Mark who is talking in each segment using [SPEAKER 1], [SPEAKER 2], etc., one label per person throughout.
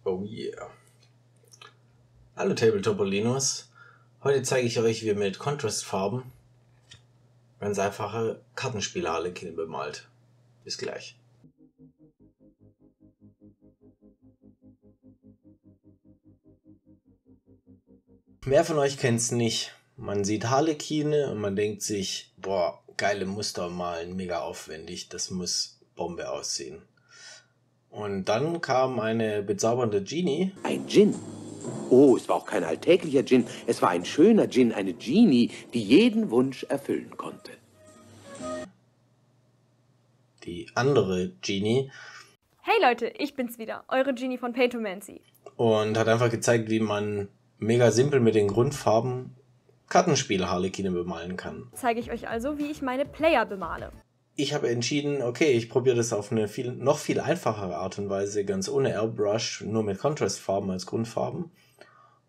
[SPEAKER 1] Oh yeah. Hallo Tabletoppolinos. Heute zeige ich euch, wie ihr mit Contrastfarben ganz einfache Kartenspiele-Harlequine bemalt. Bis gleich. Wer von euch kennt es nicht? Man sieht Harlequine und man denkt sich, boah, geile Muster malen, mega aufwendig, das muss Bombe aussehen. Und dann kam eine bezaubernde Genie.
[SPEAKER 2] Ein Djinn? Oh, es war auch kein alltäglicher Djinn. Es war ein schöner Djinn, eine Genie, die jeden Wunsch erfüllen konnte.
[SPEAKER 1] Die andere Genie.
[SPEAKER 3] Hey Leute, ich bin's wieder, eure Genie von Paintomancy.
[SPEAKER 1] Und hat einfach gezeigt, wie man mega simpel mit den Grundfarben Kartenspiel-Harlequine bemalen kann.
[SPEAKER 3] Zeige ich euch also, wie ich meine Player bemale.
[SPEAKER 1] Ich habe entschieden, okay, ich probiere das auf eine noch viel einfachere Art und Weise, ganz ohne Airbrush, nur mit Contrastfarben als Grundfarben.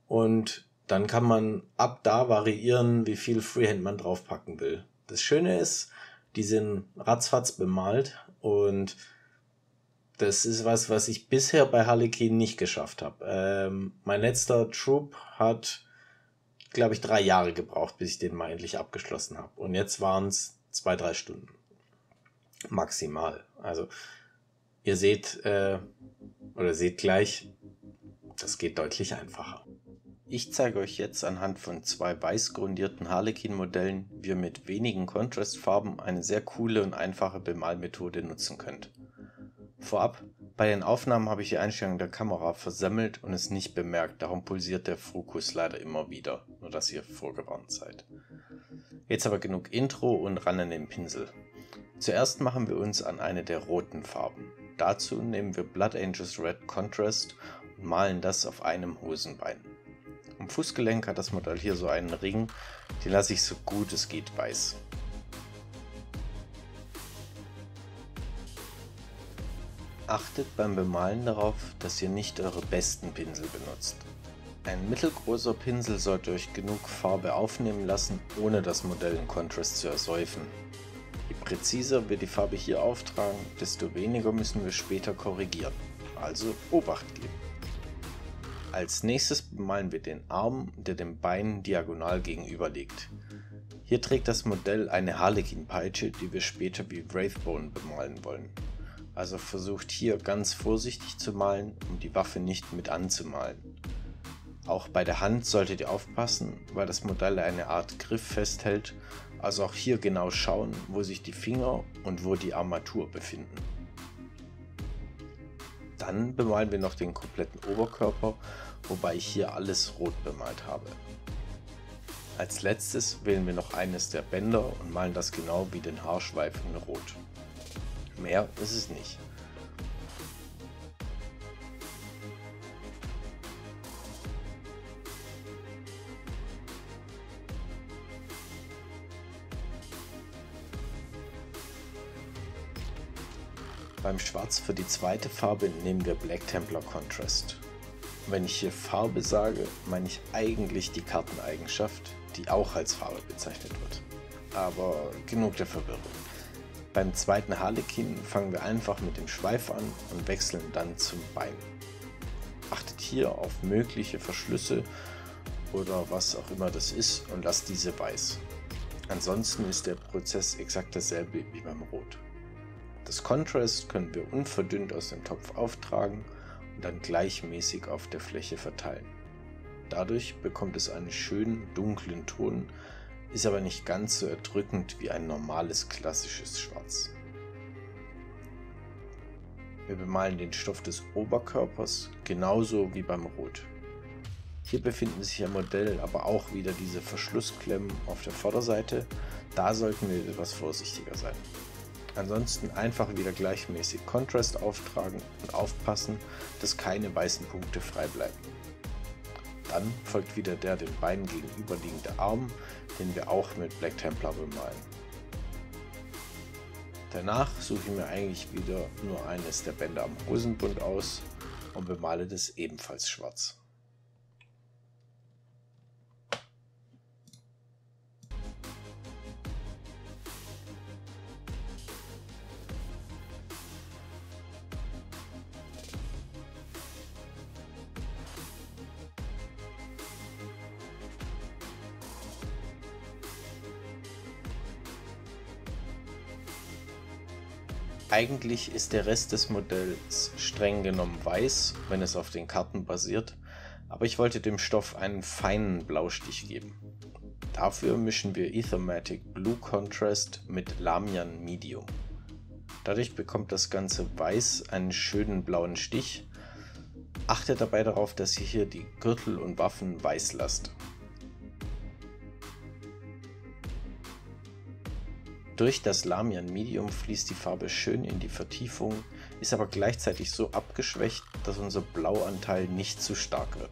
[SPEAKER 1] Und dann kann man ab da variieren, wie viel Freehand man draufpacken will. Das Schöne ist, die sind ratzfatz bemalt und das ist was ich bisher bei Harlequin nicht geschafft habe. Mein letzter Troop hat, glaube ich, 3 Jahre gebraucht, bis ich den mal endlich abgeschlossen habe. Und jetzt waren es 2-3 Stunden. Maximal. Also ihr seht, seht gleich, das geht deutlich einfacher. Ich zeige euch jetzt anhand von 2 weiß grundierten Harlequin-Modellen, wie ihr mit wenigen Contrastfarben eine sehr coole und einfache Bemalmethode nutzen könnt. Vorab, bei den Aufnahmen habe ich die Einstellung der Kamera versemmelt und es nicht bemerkt, darum pulsiert der Fokus leider immer wieder, nur dass ihr vorgewarnt seid. Jetzt aber genug Intro und ran an den Pinsel. Zuerst machen wir uns an eine der roten Farben. Dazu nehmen wir Blood Angels Red Contrast und malen das auf einem Hosenbein. Am Fußgelenk hat das Modell hier so einen Ring, den lasse ich so gut es geht weiß. Achtet beim Bemalen darauf, dass ihr nicht eure besten Pinsel benutzt. Ein mittelgroßer Pinsel sollte euch genug Farbe aufnehmen lassen, ohne das Modell in Contrast zu ersäufen. Je präziser wir die Farbe hier auftragen, desto weniger müssen wir später korrigieren, also Obacht geben. Als nächstes bemalen wir den Arm, der dem Bein diagonal gegenüber liegt. Hier trägt das Modell eine Harlequin-Peitsche, die wir später wie Wraithbone bemalen wollen. Also versucht hier ganz vorsichtig zu malen, um die Waffe nicht mit anzumalen. Auch bei der Hand solltet ihr aufpassen, weil das Modell eine Art Griff festhält, also auch hier genau schauen, wo sich die Finger und wo die Armatur befinden. Dann bemalen wir noch den kompletten Oberkörper, wobei ich hier alles rot bemalt habe. Als letztes wählen wir noch eines der Bänder und malen das genau wie den Haarschweif in Rot. Mehr ist es nicht. Beim Schwarz für die zweite Farbe nehmen wir Black Templar Contrast. Wenn ich hier Farbe sage, meine ich eigentlich die Karteneigenschaft, die auch als Farbe bezeichnet wird. Aber genug der Verwirrung. Beim zweiten Harlequin fangen wir einfach mit dem Schweif an und wechseln dann zum Bein. Achtet hier auf mögliche Verschlüsse oder was auch immer das ist und lasst diese weiß. Ansonsten ist der Prozess exakt dasselbe wie beim Rot. Das Contrast können wir unverdünnt aus dem Topf auftragen und dann gleichmäßig auf der Fläche verteilen. Dadurch bekommt es einen schönen dunklen Ton, ist aber nicht ganz so erdrückend wie ein normales klassisches Schwarz. Wir bemalen den Stoff des Oberkörpers genauso wie beim Rot. Hier befinden sich am Modell aber auch wieder diese Verschlussklemmen auf der Vorderseite, da sollten wir etwas vorsichtiger sein. Ansonsten einfach wieder gleichmäßig Contrast auftragen und aufpassen, dass keine weißen Punkte frei bleiben. Dann folgt wieder der dem Bein gegenüberliegende Arm, den wir auch mit Black Templar bemalen. Danach suche ich mir eigentlich wieder nur eines der Bänder am Hosenbund aus und bemale das ebenfalls schwarz. Eigentlich ist der Rest des Modells streng genommen weiß, wenn es auf den Karten basiert, aber ich wollte dem Stoff einen feinen Blaustich geben. Dafür mischen wir Aethermatic Blue Contrast mit Lamian Medium. Dadurch bekommt das ganze Weiß einen schönen blauen Stich. Achtet dabei darauf, dass ihr hier die Gürtel und Waffen weiß lasst. Durch das Lamian Medium fließt die Farbe schön in die Vertiefung, ist aber gleichzeitig so abgeschwächt, dass unser Blauanteil nicht zu stark wird.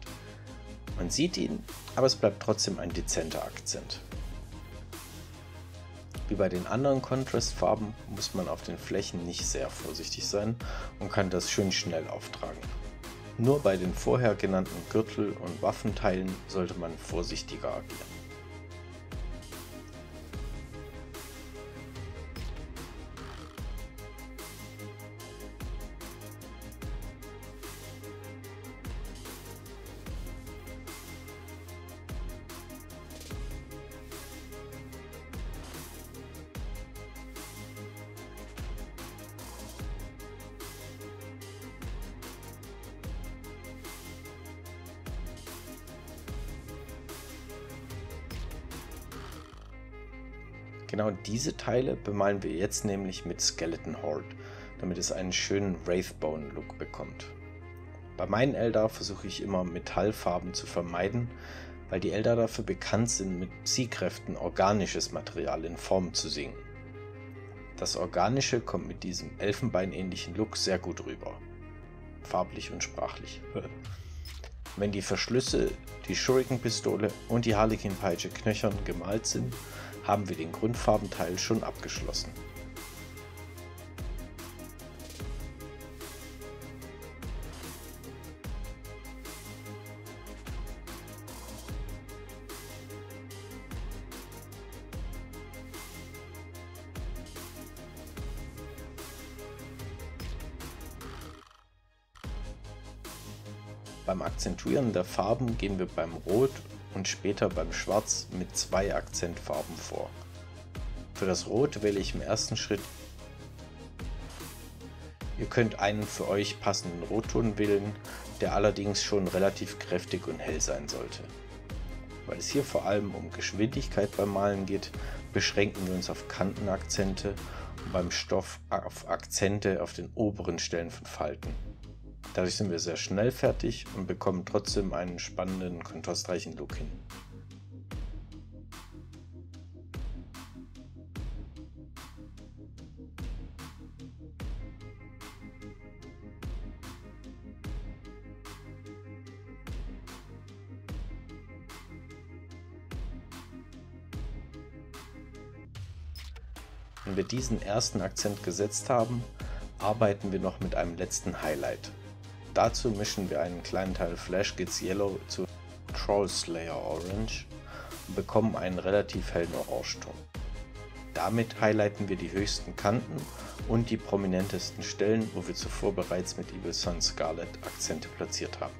[SPEAKER 1] Man sieht ihn, aber es bleibt trotzdem ein dezenter Akzent. Wie bei den anderen Contrastfarben muss man auf den Flächen nicht sehr vorsichtig sein und kann das schön schnell auftragen. Nur bei den vorher genannten Gürtel- und Waffenteilen sollte man vorsichtiger agieren. Genau diese Teile bemalen wir jetzt nämlich mit Skeleton Horde, damit es einen schönen Wraithbone-Look bekommt. Bei meinen Eldar versuche ich immer Metallfarben zu vermeiden, weil die Eldar dafür bekannt sind, mit Psi-Kräften organisches Material in Form zu singen. Das Organische kommt mit diesem elfenbeinähnlichen Look sehr gut rüber. Farblich und sprachlich. Wenn die Verschlüsse, die Shuriken-Pistole und die Harlequin-Peitsche knöchern gemalt sind, haben wir den Grundfarbenteil schon abgeschlossen. Beim Akzentuieren der Farben gehen wir beim Rot und später beim Schwarz mit 2 Akzentfarben vor. Für das Rot wähle ich im ersten Schritt. Ihr könnt einen für euch passenden Rotton wählen, der allerdings schon relativ kräftig und hell sein sollte. Weil es hier vor allem um Geschwindigkeit beim Malen geht, beschränken wir uns auf Kantenakzente und beim Stoff auf Akzente auf den oberen Stellen von Falten. Dadurch sind wir sehr schnell fertig und bekommen trotzdem einen spannenden, kontrastreichen Look hin. Wenn wir diesen ersten Akzent gesetzt haben, arbeiten wir noch mit einem letzten Highlight. Dazu mischen wir einen kleinen Teil Flash Gits Yellow zu Troll Slayer Orange und bekommen einen relativ hellen Orangeton. Damit highlighten wir die höchsten Kanten und die prominentesten Stellen, wo wir zuvor bereits mit Evil Sunz Scarlet Akzente platziert haben.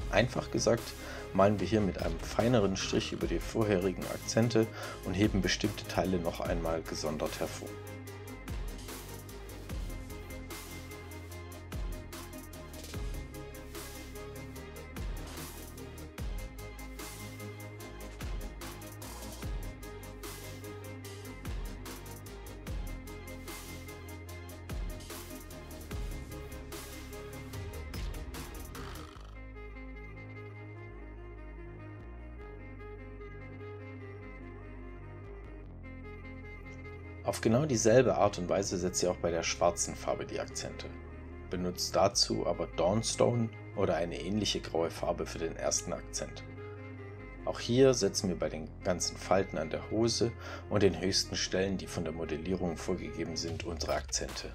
[SPEAKER 1] Einfach gesagt, malen wir hier mit einem feineren Strich über die vorherigen Akzente und heben bestimmte Teile noch einmal gesondert hervor. Auf genau dieselbe Art und Weise setzt ihr auch bei der schwarzen Farbe die Akzente. Benutzt dazu aber Dawnstone oder eine ähnliche graue Farbe für den ersten Akzent. Auch hier setzen wir bei den ganzen Falten an der Hose und den höchsten Stellen, die von der Modellierung vorgegeben sind, unsere Akzente.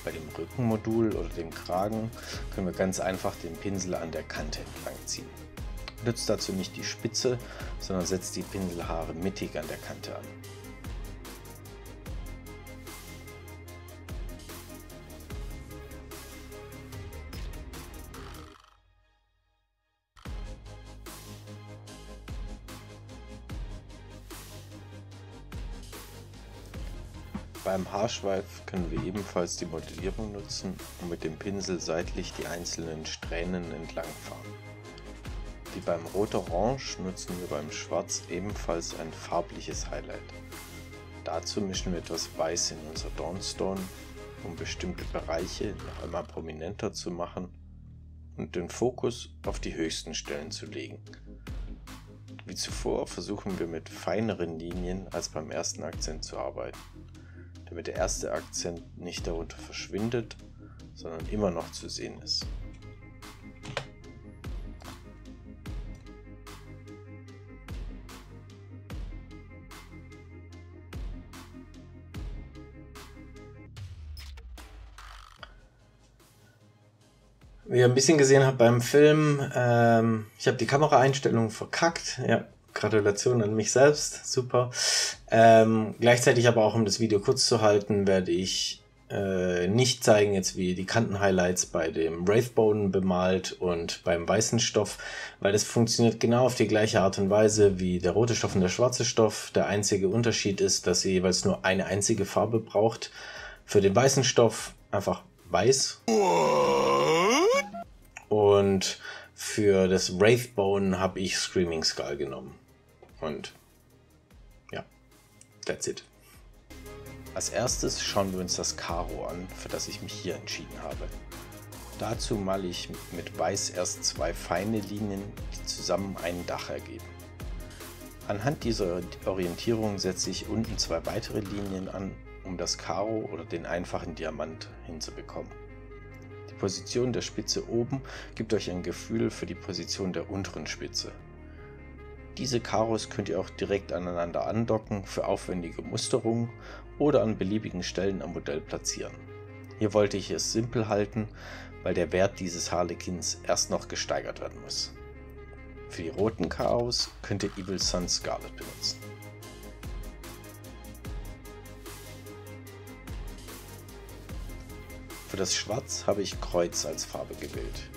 [SPEAKER 1] Bei dem Rückenmodul oder dem Kragen können wir ganz einfach den Pinsel an der Kante entlang ziehen. Nutzt dazu nicht die Spitze, sondern setzt die Pinselhaare mittig an der Kante an. Beim Haarschweif können wir ebenfalls die Modellierung nutzen und mit dem Pinsel seitlich die einzelnen Strähnen entlangfahren. Wie beim Rot-Orange nutzen wir beim Schwarz ebenfalls ein farbliches Highlight. Dazu mischen wir etwas Weiß in unser Dawnstone, um bestimmte Bereiche noch einmal prominenter zu machen und den Fokus auf die höchsten Stellen zu legen. Wie zuvor versuchen wir mit feineren Linien als beim ersten Akzent zu arbeiten, damit der erste Akzent nicht darunter verschwindet, sondern immer noch zu sehen ist. Wie ihr ein bisschen gesehen habt beim Film, ich habe die Kameraeinstellungen verkackt. Ja, Gratulation an mich selbst, super. Gleichzeitig aber auch, um das Video kurz zu halten, werde ich nicht zeigen, jetzt wie die Kanten-Highlights bei dem Wraithbone bemalt und beim weißen Stoff, weil das funktioniert genau auf die gleiche Art und Weise wie der rote Stoff und der schwarze Stoff. Der einzige Unterschied ist, dass ihr jeweils nur eine einzige Farbe braucht. Für den weißen Stoff einfach weiß. Und für das Wraithbone habe ich Screaming Skull genommen. Und ja, that's it. Als erstes schauen wir uns das Karo an, für das ich mich hier entschieden habe. Dazu male ich mit Weiß erst zwei feine Linien, die zusammen ein Dach ergeben. Anhand dieser Orientierung setze ich unten zwei weitere Linien an, um das Karo oder den einfachen Diamant hinzubekommen. Die Position der Spitze oben gibt euch ein Gefühl für die Position der unteren Spitze. Diese Karos könnt ihr auch direkt aneinander andocken für aufwendige Musterungen oder an beliebigen Stellen am Modell platzieren. Hier wollte ich es simpel halten, weil der Wert dieses Harlequins erst noch gesteigert werden muss. Für die roten Karos könnt ihr Evil Sunz Scarlet benutzen. Für das Schwarz habe ich Kreuz als Farbe gewählt.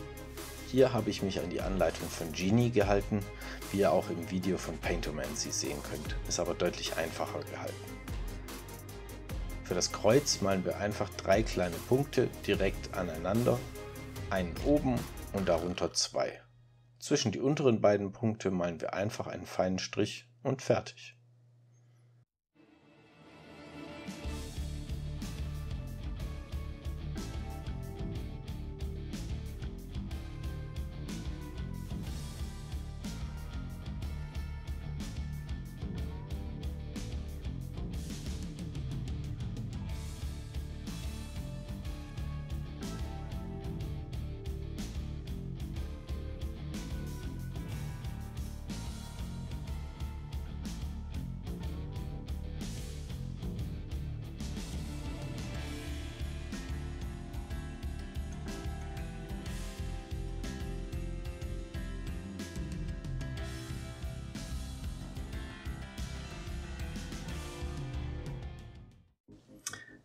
[SPEAKER 1] Hier habe ich mich an die Anleitung von Genie gehalten, wie ihr auch im Video von Paintomancy sehen könnt, ist aber deutlich einfacher gehalten. Für das Kreuz malen wir einfach drei kleine Punkte direkt aneinander, einen oben und darunter zwei. Zwischen die unteren beiden Punkte malen wir einfach einen feinen Strich und fertig.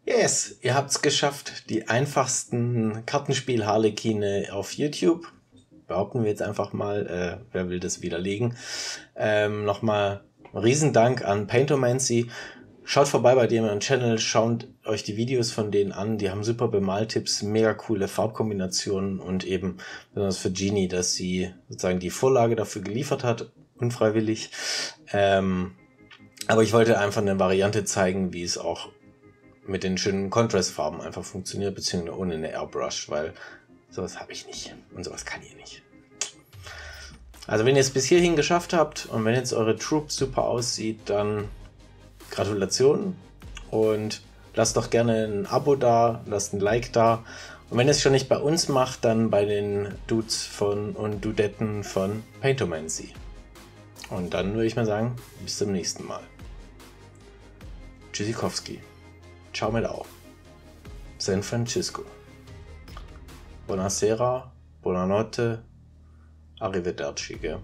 [SPEAKER 1] Yes, ihr habt es geschafft, die einfachsten Kartenspiel-Harlekine auf YouTube. Behaupten wir jetzt einfach mal, wer will das widerlegen. Nochmal Riesendank an Paintomancy. Schaut vorbei bei dem Channel, schaut euch die Videos von denen an. Die haben super Bemaltipps, mega coole Farbkombinationen und eben besonders für Genie, dass sie sozusagen die Vorlage dafür geliefert hat, unfreiwillig. Aber ich wollte einfach eine Variante zeigen, wie es auch mit den schönen Contrast-Farben einfach funktioniert, beziehungsweise ohne eine Airbrush, weil sowas habe ich nicht und sowas kann ich nicht. Also wenn ihr es bis hierhin geschafft habt und wenn jetzt eure Troupe super aussieht, dann Gratulation und lasst doch gerne ein Abo da, lasst ein Like da und wenn ihr es schon nicht bei uns macht, dann bei den Dudes und Dudetten von Paintomancy. Und dann würde ich mal sagen, bis zum nächsten Mal. Tschüssikowski. Ciao mit Au. San Francisco. Buonasera, buonanotte, arrivederci, gell?